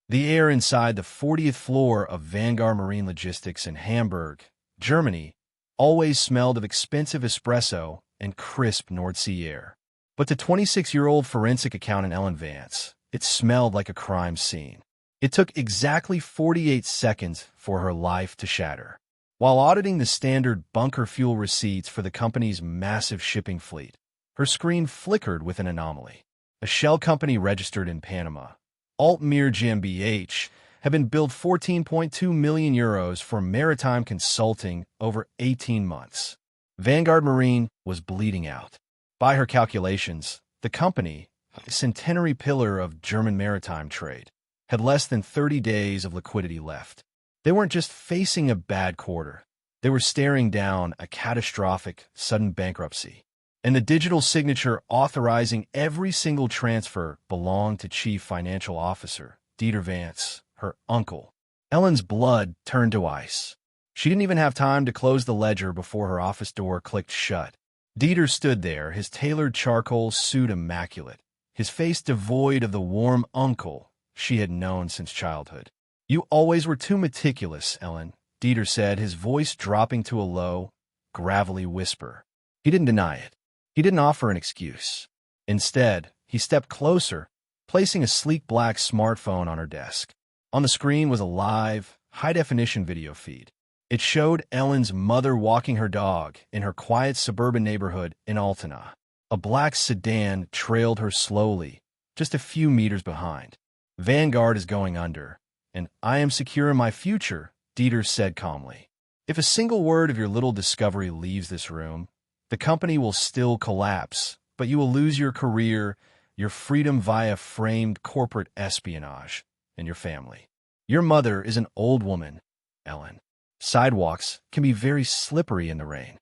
The air inside the 40th floor of Vanguard Marine Logistics in Hamburg, Germany, always smelled of expensive espresso and crisp North Sea air. But to 26-year-old forensic accountant Ellen Vance, it smelled like a crime scene. It took exactly 48 seconds for her life to shatter. While auditing the standard bunker fuel receipts for the company's massive shipping fleet, her screen flickered with an anomaly. A shell company registered in Panama, Altmeer GmbH, had been billed €14.2 million for maritime consulting over 18 months. Vanguard Marine was bleeding out. By her calculations, the company, a centenary pillar of German maritime trade, had less than 30 days of liquidity left. They weren't just facing a bad quarter. They were staring down a catastrophic, sudden bankruptcy. And the digital signature authorizing every single transfer belonged to Chief Financial Officer Dieter Vance, her uncle. Ellen's blood turned to ice. She didn't even have time to close the ledger before her office door clicked shut. Dieter stood there, his tailored charcoal suit immaculate, his face devoid of the warm uncle she had known since childhood. "You always were too meticulous, Ellen," Dieter said, his voice dropping to a low, gravelly whisper. He didn't deny it. He didn't offer an excuse. Instead, he stepped closer, placing a sleek black smartphone on her desk. On the screen was a live, high-definition video feed. It showed Ellen's mother walking her dog in her quiet suburban neighborhood in Altena. A black sedan trailed her slowly, just a few meters behind. "Vanguard is going under, and I am secure in my future," Dieter said calmly. "If a single word of your little discovery leaves this room, the company will still collapse, but you will lose your career, your freedom via framed corporate espionage, and your family. Your mother is an old woman, Ellen. Sidewalks can be very slippery in the rain."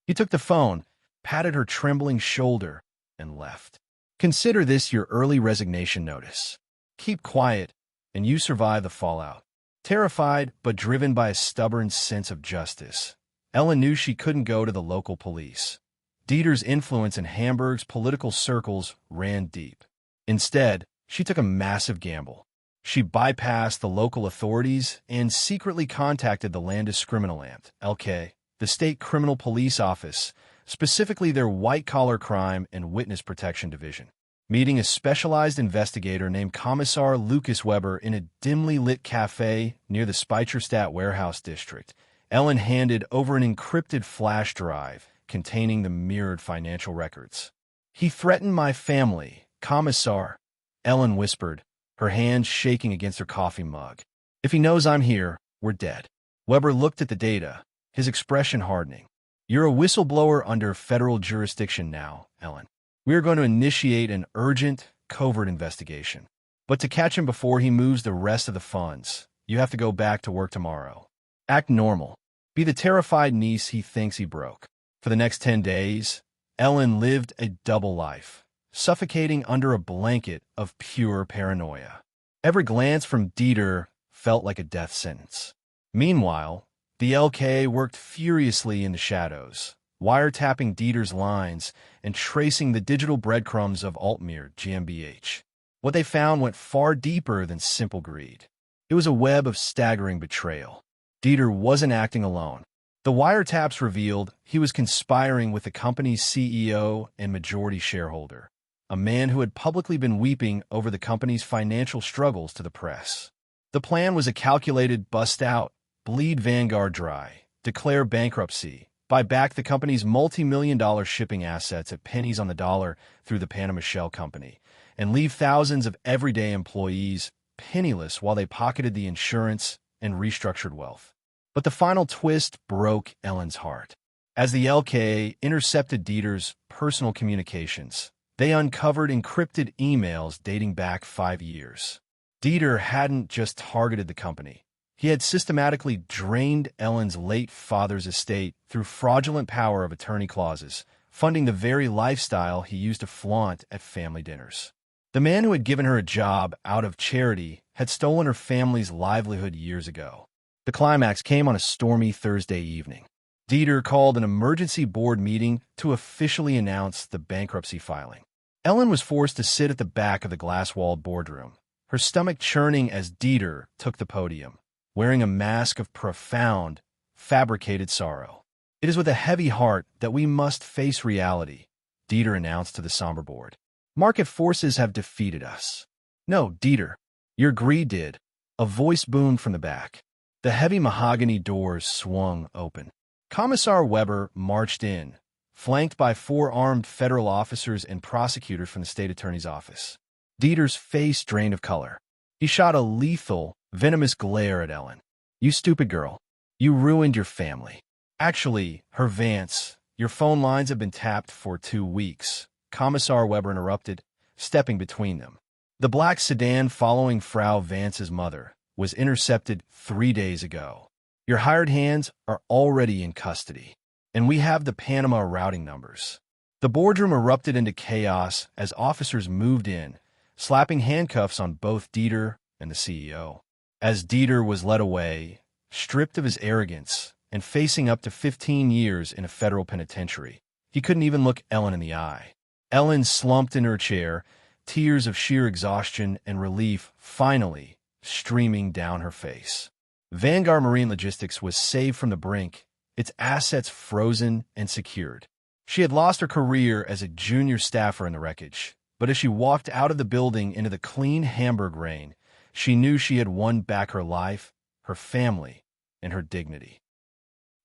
He took the phone, patted her trembling shoulder, and left. "Consider this your early resignation notice. Keep quiet, and you survive the fallout." Terrified but driven by a stubborn sense of justice, Ellen knew she couldn't go to the local police. Dieter's influence in Hamburg's political circles ran deep. Instead, she took a massive gamble. She bypassed the local authorities and secretly contacted the Landeskriminalamt, LK, the state criminal police office, specifically their white-collar crime and witness protection division. Meeting a specialized investigator named Commissar Lucas Weber in a dimly lit cafe near the Speicherstadt warehouse district, Ellen handed over an encrypted flash drive containing the mirrored financial records. "He threatened my family, Commissar," Ellen whispered, her hands shaking against her coffee mug. "If he knows I'm here, we're dead." Weber looked at the data, his expression hardening. "You're a whistleblower under federal jurisdiction now, Ellen. We are going to initiate an urgent, covert investigation. But to catch him before he moves the rest of the funds, you have to go back to work tomorrow. Act normal. Be the terrified niece he thinks he broke." For the next 10 days, Ellen lived a double life, suffocating under a blanket of pure paranoia. Every glance from Dieter felt like a death sentence. Meanwhile, the LK worked furiously in the shadows, wiretapping Dieter's lines and tracing the digital breadcrumbs of Altmeer GmbH. What they found went far deeper than simple greed. It was a web of staggering betrayal. Dieter wasn't acting alone. The wiretaps revealed he was conspiring with the company's CEO and majority shareholder, a man who had publicly been weeping over the company's financial struggles to the press. The plan was a calculated bust out, bleed Vanguard dry, declare bankruptcy, buy back the company's multi-million-dollar shipping assets at pennies on the dollar through the Panama Shell Company, and leave thousands of everyday employees penniless while they pocketed the insurance and restructured wealth. But the final twist broke Ellen's heart. As the LK intercepted Dieter's personal communications, they uncovered encrypted emails dating back 5 years. Dieter hadn't just targeted the company. He had systematically drained Ellen's late father's estate through fraudulent power of attorney clauses, funding the very lifestyle he used to flaunt at family dinners. The man who had given her a job out of charity had stolen her family's livelihood years ago. The climax came on a stormy Thursday evening. Dieter called an emergency board meeting to officially announce the bankruptcy filing. Ellen was forced to sit at the back of the glass-walled boardroom, her stomach churning as Dieter took the podium, wearing a mask of profound, fabricated sorrow. "It is with a heavy heart that we must face reality," Dieter announced to the somber board. "Market forces have defeated us." "No, Dieter, your greed did," a voice boomed from the back. The heavy mahogany doors swung open. Commissar Weber marched in, flanked by 4 armed federal officers and prosecutors from the state attorney's office. Dieter's face drained of color. He shot a lethal, venomous glare at Ellen. "You stupid girl. You ruined your family." "Actually, Herr Vance, your phone lines have been tapped for 2 weeks," Commissar Weber interrupted, stepping between them. "The black sedan following Frau Vance's mother was intercepted 3 days ago. Your hired hands are already in custody, and we have the Panama routing numbers." The boardroom erupted into chaos as officers moved in, slapping handcuffs on both Dieter and the CEO. As Dieter was led away, stripped of his arrogance, and facing up to 15 years in a federal penitentiary, he couldn't even look Ellen in the eye. Ellen slumped in her chair, tears of sheer exhaustion and relief finally streaming down her face. Vanguard Marine Logistics was saved from the brink, its assets frozen and secured. She had lost her career as a junior staffer in the wreckage, but as she walked out of the building into the clean Hamburg rain, she knew she had won back her life, her family, and her dignity.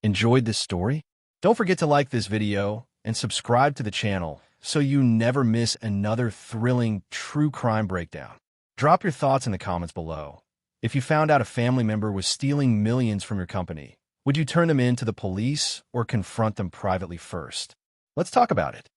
Enjoyed this story? Don't forget to like this video and subscribe to the channel so you never miss another thrilling true crime breakdown. Drop your thoughts in the comments below. If you found out a family member was stealing millions from your company, would you turn them in to the police or confront them privately first? Let's talk about it.